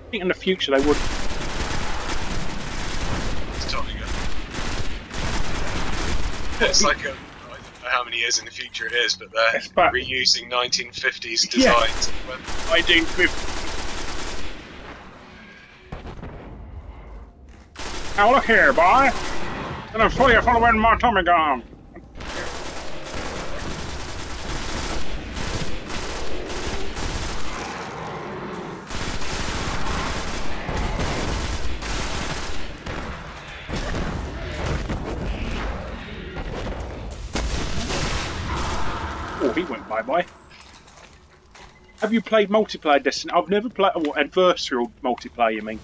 I think in the future they would. It's totally good. It's like a, I don't know how many years in the future it is, but they're reusing 1950s designs. Yeah. 1950. Now look here, boy. And I'm fully following my Tommy gun. Oh, he went bye-bye. Have you played multiplayer Destiny? I've never played... Oh, adversarial multiplayer, you mean?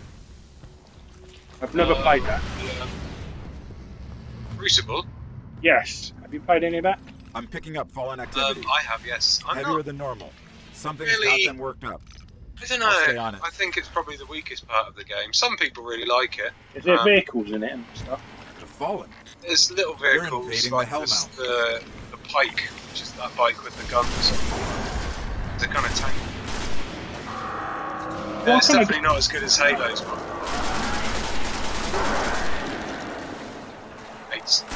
I've never played that. Yeah. Crucible? Yes. Have you played any of that? I'm picking up fallen activity. I have, yes. Heavier than normal. Something's got them worked up. I don't know. I think it's probably the weakest part of the game. Some people really like it. Is there vehicles in it and stuff? The fallen. There's little vehicles like the pike, which is that bike with the guns. It's a kind of tank. Yeah, it's definitely not as good as Halo's one.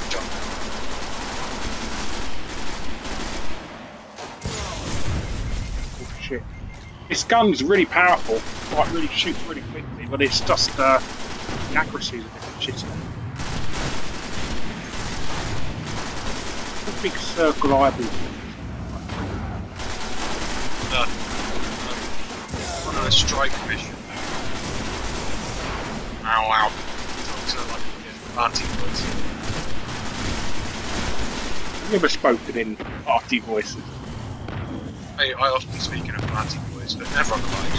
Jump. Oh shit. This gun's really powerful, like really shoots really quickly, but it's just the accuracy is a bit shitty. A big circle eyeball. On a strike mission. Ow, ow. So like Marty voice. I've never spoken in Marty voices. I often speak in a Marty voice, but never on the mic.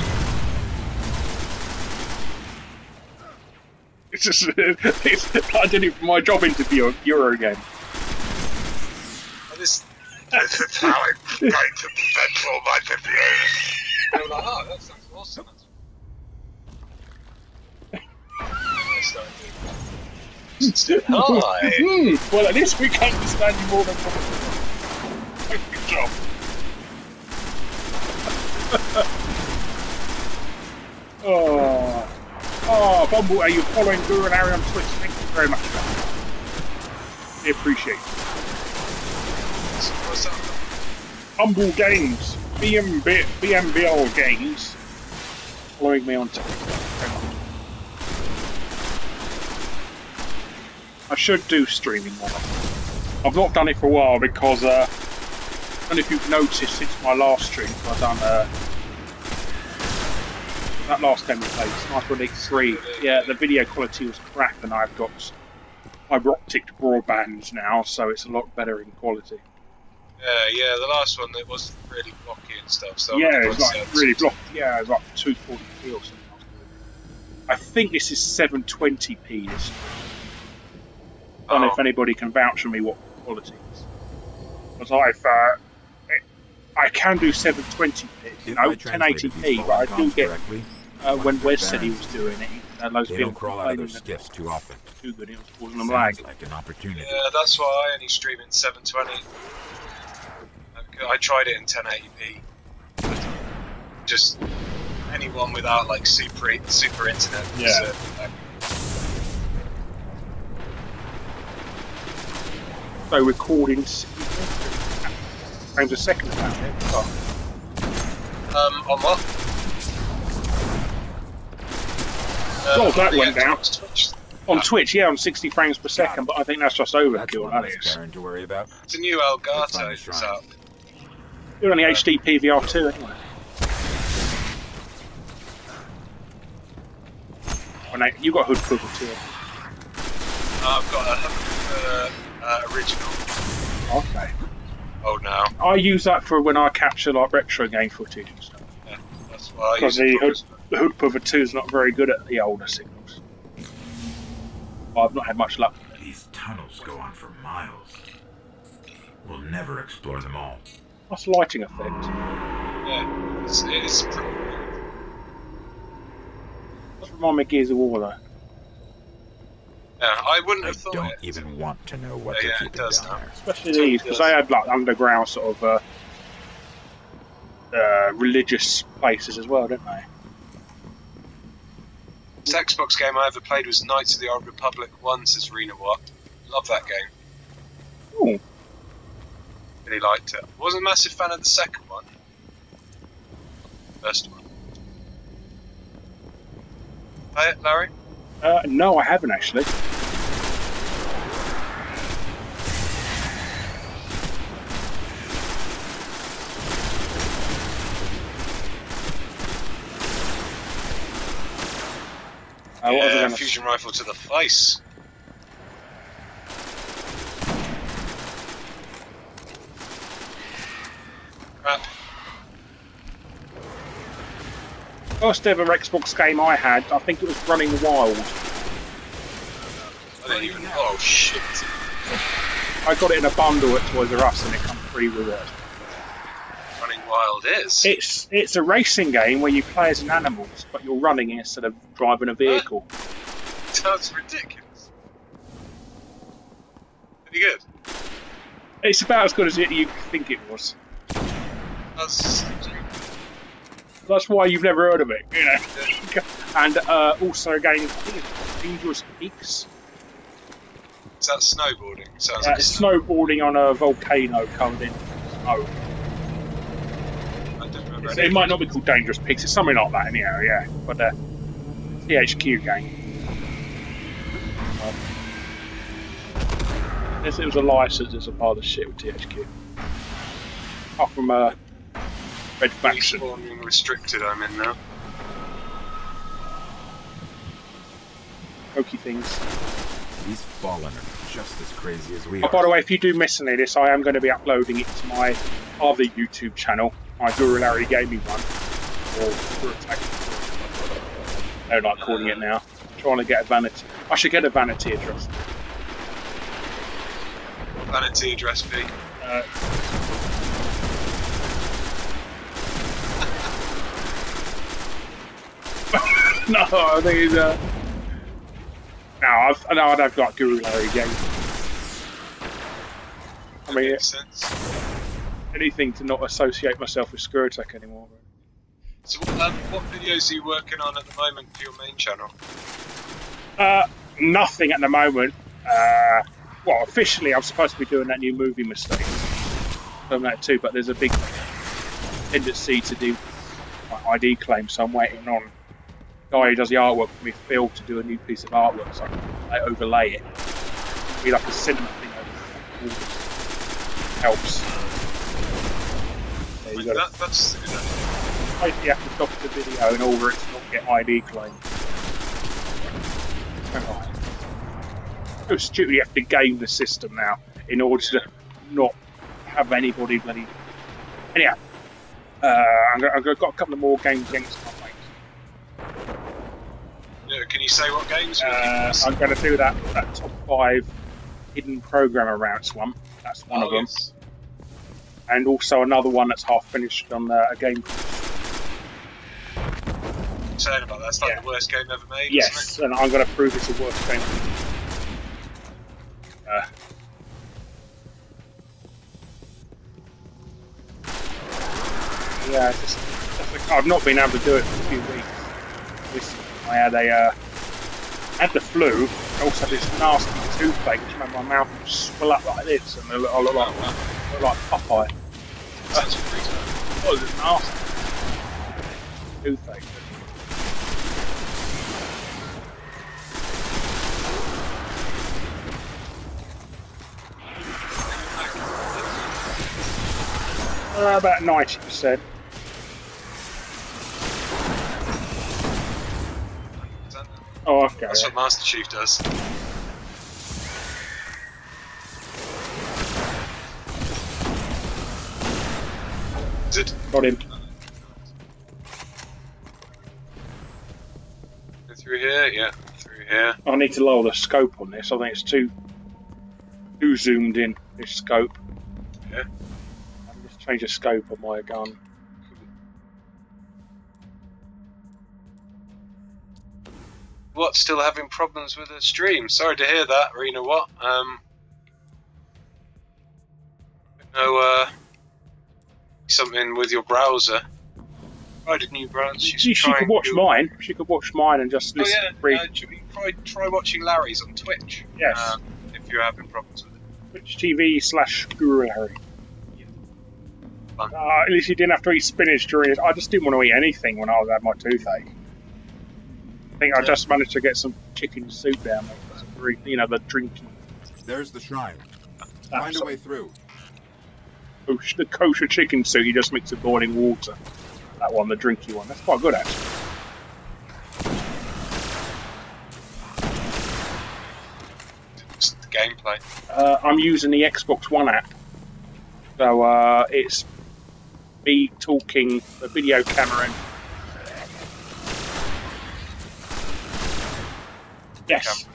It's just, I did it for my job interview at Eurogamer. This is how I'm going to control my computer. They were like, oh, that sounds awesome. I started doing that. Hi! Well, at least we can understand you more than one. Good job. Oh, Bumble, are you following Guru and Harry on Twitch? Thank you very much. We appreciate it. What's that? Bumble Games, BMBL Games, following me on Twitch. I should do streaming more. I've not done it for a while because I don't know if you've noticed since my last stream, I've done that last game we played, Sniper Elite 3. Yeah, the video quality was crap, and I've got fibre optic broadbands now, so it's a lot better in quality. Yeah, the last one that was really blocky and stuff. So yeah, it was like really blocky. Yeah, it was like 240p or something. I think this is 720p. This. I don't know if anybody can vouch for me what quality is. Because I can do 720p, you know, 1080p, but I do get when Wes said he was doing it, loads of people crawl out of their skiffs too often. Too good, it was causing them lag. Like an opportunity. Yeah, that's why I only stream in 720. I tried it in 1080p. Just anyone without like super internet. Yeah. So recording frames a second about it. On what? Well, that went down. On Twitch, yeah, on 60 frames per second, but I think that's just overkill, that is. To worry about. It's a new Elgato that's out. You're only HD PVR2 anyway. Oh, no, you got hood cover too. I've got a original. Okay. Oh no. I use that for when I capture like retro game footage and stuff. Yeah, that's why I use it. Because the hood cover 2 is not very good at the older signals. I've not had much luck. These tunnels go on for miles. We'll never explore them all. That's lighting effect. Yeah, it's pretty good. Does remind me of Gears of War though. Yeah, I wouldn't have thought I don't it. even want to know what they're keeping down there. Especially these, because they had like underground sort of religious places as well, didn't they? First Xbox game I ever played was Knights of the Old Republic 1, says Rena Watt. Love that game. Oh. Really liked it. Wasn't a massive fan of the second one. First one. Play it, Larry? No, I haven't actually. Yeah, fusion rifle to the face. Crap. First ever Xbox game I had, I think it was Running Wild. I didn't even. Oh shit! I got it in a bundle at Toys R Us, and it comes free with it. Running Wild is. It's a racing game where you play as an animal, but you're running instead of driving a vehicle. Sounds ridiculous. Pretty good. It's about as good as you think it was. That's why you've never heard of it, you know. And also a game, I think it's Dangerous Peaks. Is that snowboarding? Sounds like snowboarding on a volcano covered in snow. I don't remember. It might not be called Dangerous Peaks, it's something like that anyhow, yeah. But THQ game. It was a license as a part of the shit with THQ. Apart from Red Faction. Respawning restricted I'm in now. Pokey things. These Fallen are just as crazy as we are. are. By the way, if you do miss any of this, I am going to be uploading it to my other YouTube channel, my Guru Larry Gaming one. Or Guru Attack. I don't like calling it now. I'm trying to get a vanity. I should get a vanity address. Vanity address B. No, I think it's no, I've got Guru Larry Gaming. I mean, makes sense. Anything to not associate myself with Scurtech anymore. So, what videos are you working on at the moment for your main channel? Nothing at the moment. Well, officially, I'm supposed to be doing that new movie Mistakes. Film that too, but there's a big tendency to do my ID claim, so I'm waiting on the guy who does the artwork for me, Phil, to do a new piece of artwork, so I overlay it. It'll be like a cinema thing over it. Helps. Yeah, that's a good idea. You have to stop the video in order to not get ID claimed. So stupid, you have to game the system now in order to not have anybody bloody. Anyhow, I've got a couple of more games against my mate. Yeah, can you say what games? I'm going to do that top 5 hidden programmer routes one. That's one of them. Yes. And also another one that's half finished on a game. Saying about that, it's like the worst game ever made. Yes, isn't it? And I'm going to prove it's the worst game. Yeah, I've not been able to do it for a few weeks. I had the flu. I also had this nasty toothache, which made my mouth swell up like this, and I look like Popeye. That's oh, it's nasty toothache. About 90%. Oh, okay. That's what Master Chief does. Is it? Got him. Go through here? Yeah, through here. I need to lower the scope on this. I think it's too zoomed in, this scope. Yeah. Change the scope of my gun. What? Still having problems with the stream? Sorry to hear that, Rena. What? No, something with your browser. tried a new brand. She could watch mine. She could watch mine and just listen. Should we try watching Larry's on Twitch? Yes. If you're having problems with it. Twitch TV/Guru Larry. Fun. At least you didn't have to eat spinach during it. I just didn't want to eat anything when I had my toothache. I think I just managed to get some chicken soup down there. The drinking. There's the shrine. Find a way through. The kosher chicken soup, you just mix with boiling water. That one, the drinky one. That's quite good, actually. Just the gameplay. I'm using the Xbox One app. So it's me talking the video camera in. Yes.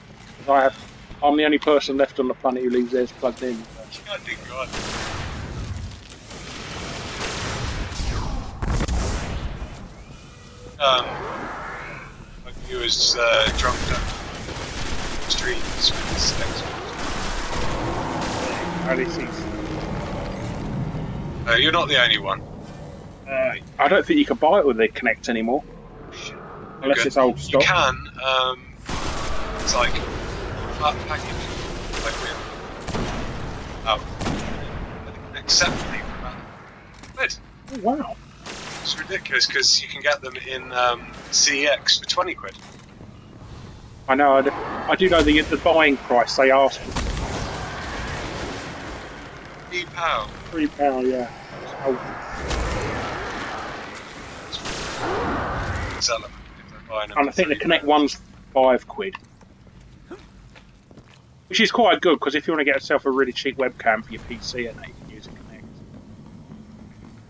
I'm the only person left on the planet who leaves theirs plugged in. I think God. My viewers drunk down streams with his Xbox. You're not the only one. I don't think you can buy it with the Kinect anymore. Unless it's old stock. You can. It's like package. Like they accept me for about £1. Oh, wow. It's ridiculous because you can get them in CEX for £20. I know. I do know the buying price they ask for. £3. £3, yeah. Sell them if they're buying them. And I think the Kinect one's £5. Which is quite good because if you want to get yourself a really cheap webcam for your PC and that, you can use a Kinect.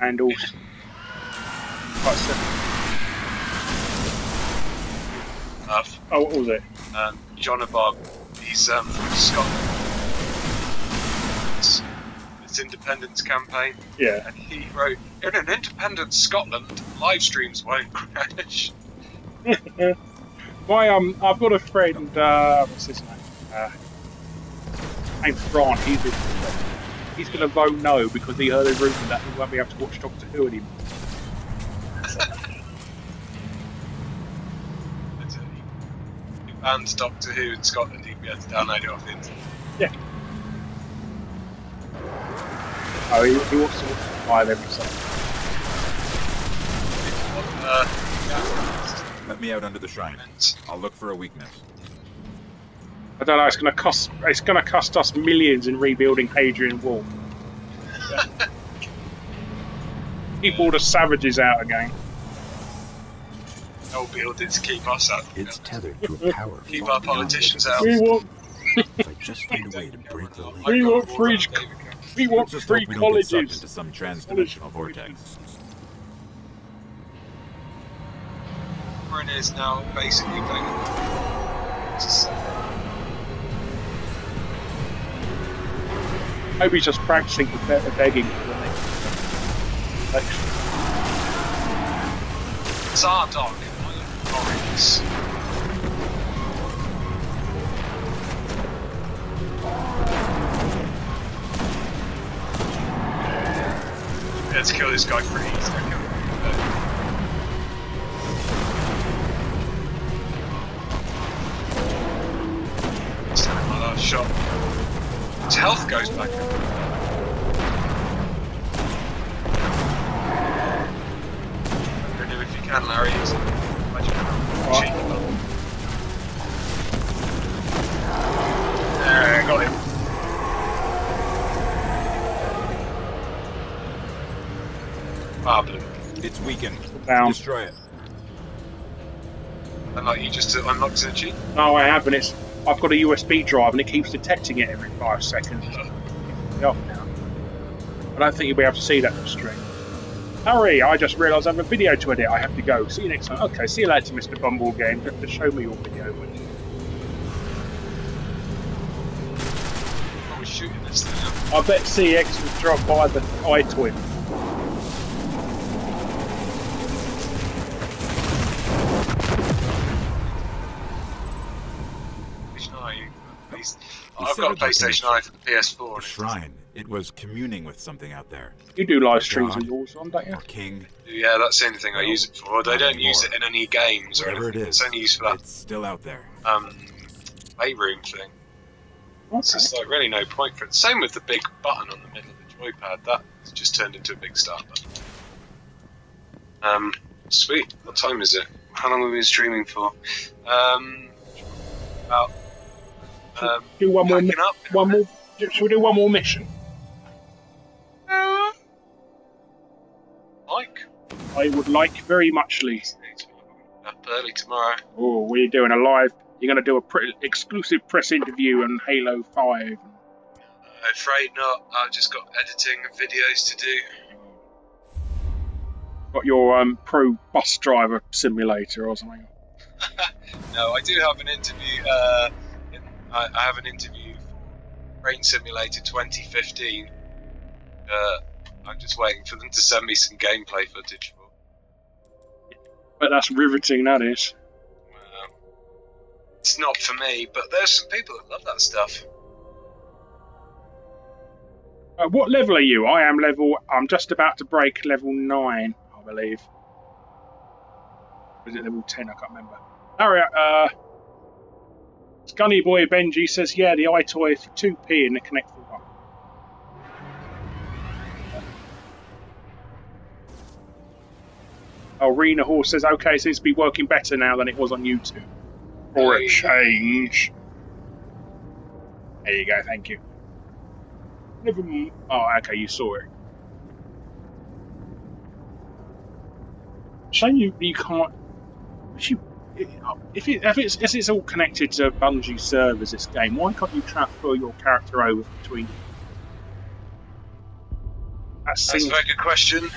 And also, quite simple. Oh, what was it? John and Bob. He's from Scotland. It's independence campaign. Yeah. And he wrote, "In an independent Scotland, live streams won't crash." I've got a friend. What's his name? Name's Ron. He's going to vote no because he heard a rumour that he won't be able to watch Doctor Who anymore. He banned Doctor Who in Scotland. He'd be able to download it off the internet. Yeah. Oh, he wants to watch live every Sunday. Let me out under the shrine. I'll look for a weakness. I don't know. It's going to cost us millions in rebuilding Hadrian Wall. Keep all the savages out again. I'll build it to keep us out. It's tethered to a power. Keep our politicians out. We want. If I just find a way to break the link. We want free. We want Just free hope we don't get sucked colleges. into some trans-dimensional vortex. It is now basically playing. Maybe he's just practicing for begging for the next election. It's our dog. Orange. Let's kill this guy pretty easily. My last shot. His health goes back up. Go do if you can, Larry. There, got him. It's weakened. Down. Destroy it. And like you just unlocked the cheat? No, I haven't. I've got a USB drive and it keeps detecting it every 5 seconds. It's off now. I don't think you'll be able to see that from stream. Hurry! I just realised I have a video to edit. I have to go. See you next time. Okay, see you later, Mr. Bumble Game. You have to show me your video. Oh, we're shooting this thing up. I bet CX was dropped by the iTwin. I've got a PlayStation Eye for the PS4. The shrine It was communing with something out there. You do live A streams god, of yours on, don't you? or king, Yeah, that's the only thing I use it for. They Not don't use it anymore. in any games or whatever anything. it is. It's only used for that It's still out there. playroom thing. Okay. So there's like really no point for it. Same with the big button on the middle of the joypad. That's just turned into a big start button. Sweet. What time is it? How long have we been streaming for? About. Do one more. packing up. One more. Should we do one more mission? Mike. I would like very muchly. Up early tomorrow. Oh, we're doing a live. You're going to do a exclusive press interview on Halo 5. I'm afraid not. I've just got editing and videos to do. Got your pro bus driver simulator or something. No, I do have an interview. I have an interview for Train Simulator 2015. I'm just waiting for them to send me some gameplay footage for. But that's riveting, that is. It's not for me, but there's some people that love that stuff. What level are you? I'm just about to break level 9, I believe. Was it level 10? I can't remember. Harriet, Scunny Boy Benji says, yeah, the iToy for 2p and the Connect for 1. Arena Horse says, okay, seems to be working better now than it was on YouTube. For a change. There you go, thank you. Oh, okay, you saw it. Shame you can't. If it's all connected to Bungie servers, this game, why can't you transfer your character over between? That's a very good question.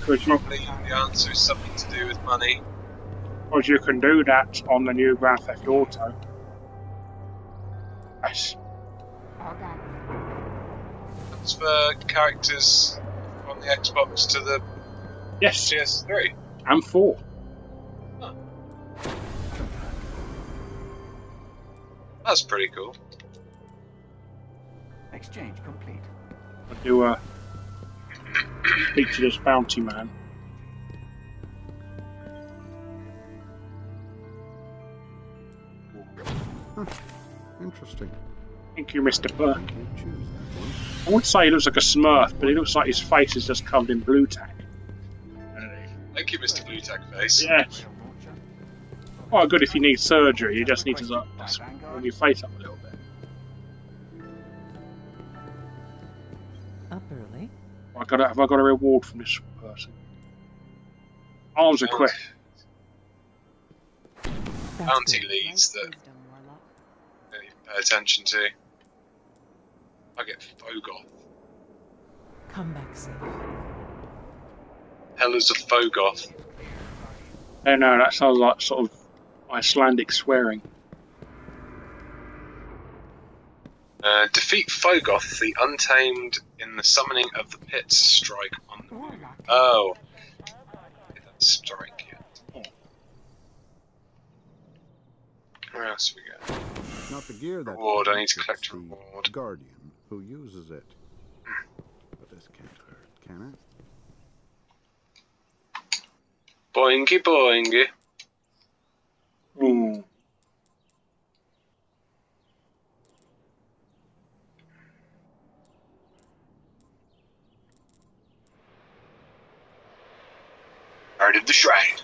Could you? Probably the answer is something to do with money. Because you can do that on the new Grand Theft Auto. Yes. All done. Transfer characters from the Xbox to the Yes. PS3. And 4. That's pretty cool. Exchange complete. I do speak to this bounty man. Interesting. Thank you, Mr. Burke. Can't choose that one. I would say he looks like a Smurf, but he looks like his face is just covered in blue tack. Thank you, Mr. Blue Tag Face. Yes. Quite good if you need surgery. You just need to just warm your face up a little bit. Up early. Have I got a reward from this person? Arms request. Bounty leads that I don't even pay attention to. I get Fogoth. Come back safe. Hell is a Fogoth. Oh no, that sounds like sort of Icelandic swearing. Defeat Fogoth, the Untamed, in the summoning of the Pits strike on the moon. Oh. That's strike yet. Where else we go? Not the gear that Reward, I need to it's collect a the reward. Guardian who uses it. But this can't hurt, can it? Boingy boingy. Ooh. Guarded the shrine.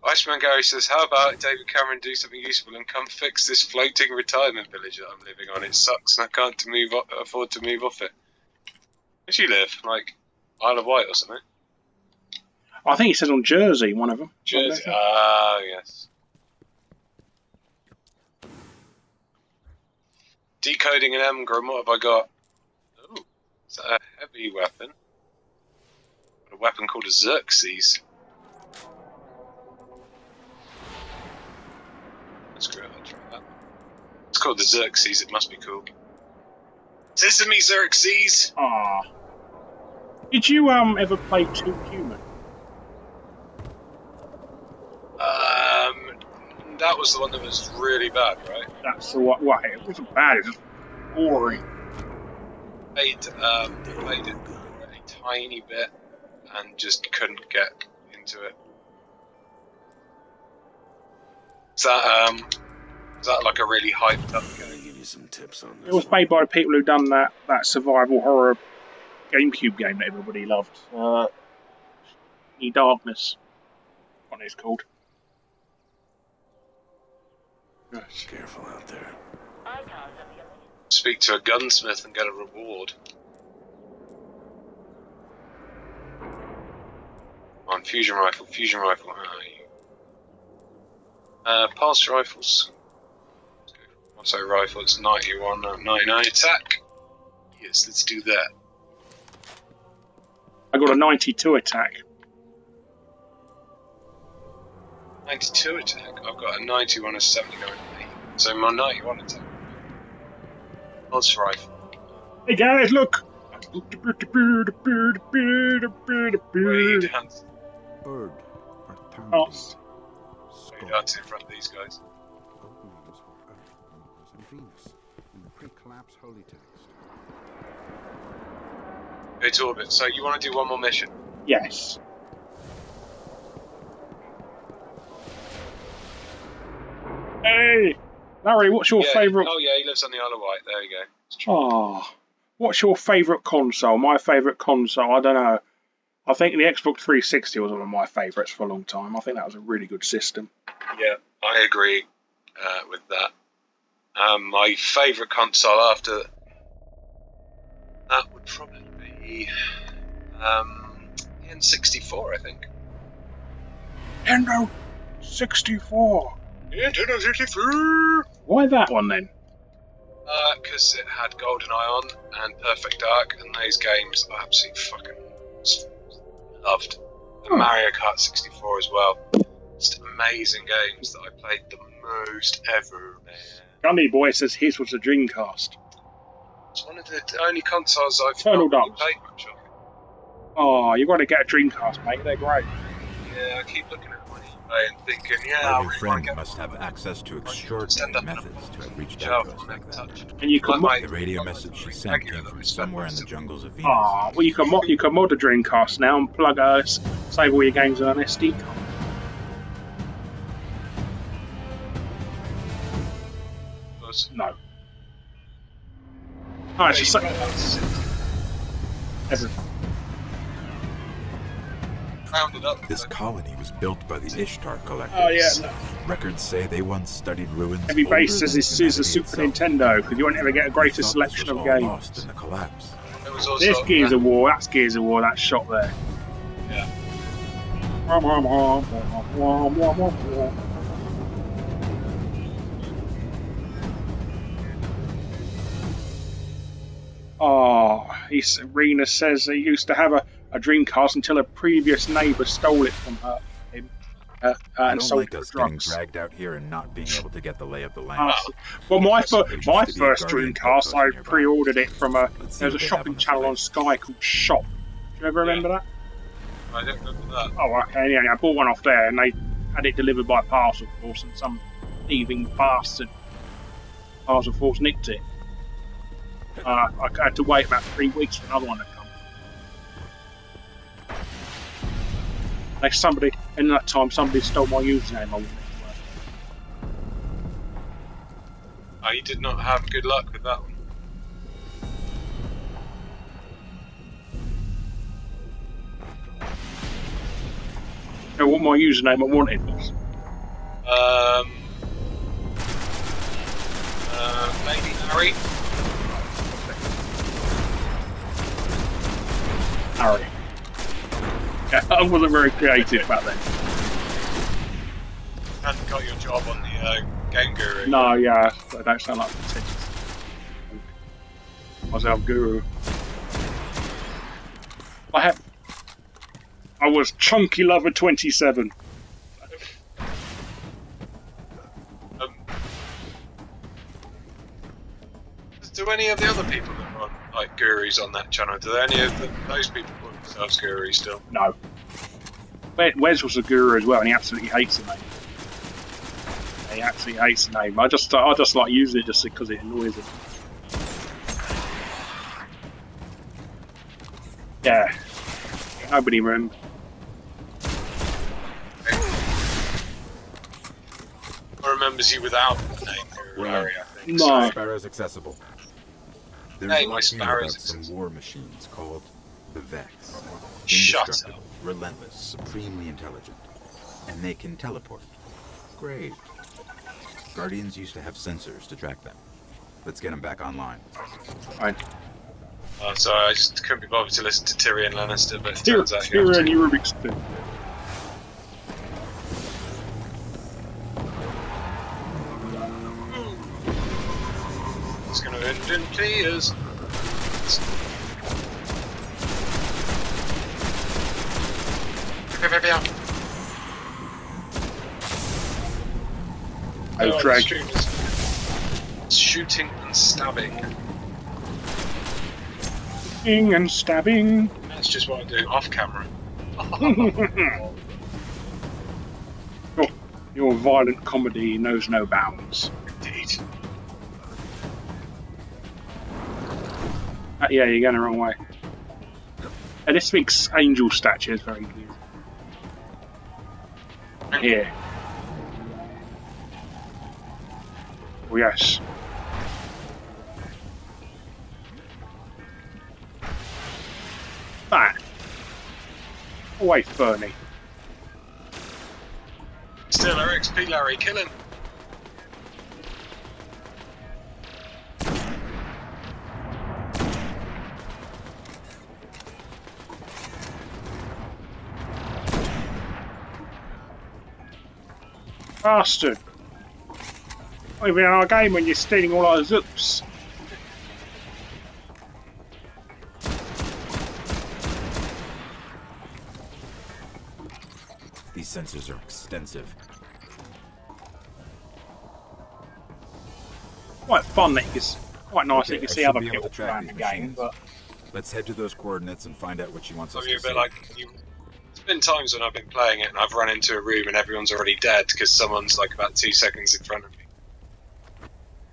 Iceman Gary says, how about David Cameron do something useful and come fix this floating retirement village that I'm living on? It sucks and I can't afford to move off it. Where do you live? Like Isle of Wight or something? I think it says on Jersey, one of them. Jersey. Ah, yes. Decoding an engram, what have I got? Oh, is that a heavy weapon? Got a weapon called a Xerxes. Screw it, I'll try that. It's called the Xerxes, it must be cool. Sesame Xerxes! Ah. Did you ever play Too Human? that was the one that was really bad, right? That's the what? Well, it wasn't bad. It was just boring. Played it a tiny bit and just couldn't get into it. Is that like a really hyped up game? Give you some tips on this. It was made by the people who done that survival horror GameCube game that everybody loved. Darkness. What it's called. Yes. Careful out there. Speak to a gunsmith and get a reward. On fusion rifle. Pulse rifles. Also rifle, it's 91, 99 attack. Yes, let's do that. I got a 92 attack. 92 attack. I've got a 91, a 79, 8. So my 91 attack. Pulse rifle. Hey guys, look! Bird. Bird or town Oh. beast. Skull. That's in front of these guys. Openings for Earth, Mars, and Venus in the pre-collapse holy text. Go to orbit. So you want to do one more mission? Yes. Hey! Larry, what's your favourite... Oh yeah, he lives on the Isle of Wight. There you go. Oh, what's your favourite console? My favourite console, I don't know. I think the Xbox 360 was one of my favourites for a long time. I think that was a really good system. Yeah, I agree with that. My favourite console after that would probably be the N64, I think. Nintendo 64. Nintendo 64! Why that one then? Because it had GoldenEye on and Perfect Dark, and those games I absolutely fucking loved. And Mario Kart 64 as well. Just amazing games that I played the most ever, man. Gunny Boy says his was a Dreamcast. It's one of the only consoles I've Eternal not really Darkness. played much of. Oh, you've got to get a Dreamcast, mate. They're great. Yeah, I keep looking at my eBay and thinking, yeah, I Our new really want to friend get must have access to stand extraordinary up methods to have reached shelf out to us and like that. touch. And you can Like The radio message she sent came from somewhere in the jungles of Venus. Ah, well, you can mod a Dreamcast now and plug save all your games on an SD card. No. Oh, it's just everything. Rounded up. This colony was built by the Ishtar collectors. Oh yeah. No. Records say they once studied ruins. Every older base says than this is a humanity Super itself. Nintendo because you won't ever get a They greater thought selection this of was all games. lost in the collapse. There was also This Gears of War, that's Gears of War, that shot there. Yeah. Oh, Rena says he used to have a Dreamcast until a previous neighbour stole it from him I and don't sold like it us for getting drugs. dragged out here and not being able to get the lay of the land. Well, my There used my to be a first Guardian Dreamcast, outpost I nearby. pre-ordered it from Let's see there was a what they shopping have on channel the on Sky called Shop. Do you ever remember that? I don't remember that. Oh, okay, yeah, I bought one off there, and they had it delivered by parcel force, and some thieving bastard parcel force nicked it. I had to wait about 3 weeks for another one to come. In that time, somebody stole my username. I wouldn't explain. Oh, you did not have good luck with that one. You know what my username I wanted was? Maybe Harry. Harry. Yeah, I wasn't very creative back then. Hadn't got your job on the Game Guru. No, yeah, I don't sound like the text. Myself guru. I was Chunky Lover 27. Do any of the other people that run like gurus on that channel? Do any of those people call themselves gurus still? No. Wes was a guru as well, and he absolutely hates it, mate. he absolutely hates the name. I just like using it just because it annoys him. Yeah. Nobody remembers. Or remembers you without the name Larry, I think. No. Sparrow's accessible. There's Hey, a my lot here Sparrow's about some war machines called the Vex. Shut Indestructible, relentless, supremely intelligent. And they can teleport. Great. Guardians used to have sensors to track them. Let's get them back online. Fine. Oh, sorry, I just couldn't be bothered to listen to Tyrion Lannister, but it turns out you have Tyrion, to. you Rubik's Cube. It's going to end in tears. Oh, drag. Shooting and stabbing. Shooting and stabbing. That's just what I do off camera. Your violent comedy knows no bounds. Indeed. Yeah, you're going the wrong way. This week's angel statue is very good. Here. Oh, yes. That. Away, Fernie. Still RXP Larry, kill him. Bastard. We've been in our game when you're stealing all our zips. These sensors are extensive. Quite fun that you can, quite nice that you Okay, can I see should other be able people to track around the these game, machines. but Let's head to those coordinates and find out what she wants us You're to a bit see. like you. There's been times when I've been playing it and I've run into a room and everyone's already dead because someone's like about 2 seconds in front of me.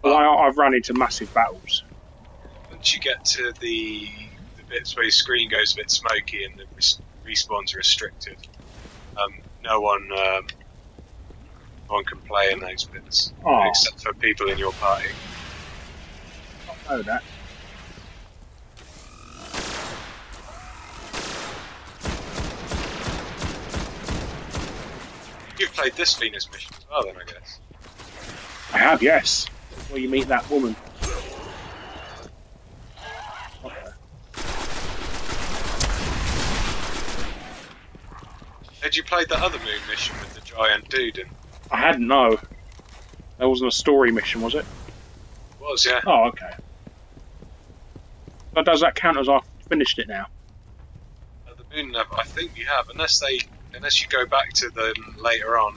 I've run into massive battles. Once you get to the bits where your screen goes a bit smoky and the respawns are restricted, no one can play in those bits except for people in your party. I know that. You've played this Venus mission as well, then, I guess. I have, yes. Where you meet that woman. Okay. Had you played that other moon mission with the giant dude in? I hadn't, no. That wasn't a story mission, was it? It was, yeah. Oh, okay. But does that count as I've finished it now? The moon level, I think you have, unless you go back to them later on.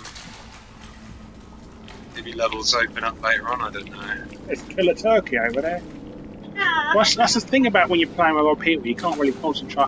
Maybe levels open up later on, I don't know. There's Killer Turkey over there. Well, that's the thing about when you're playing with other people, you can't really concentrate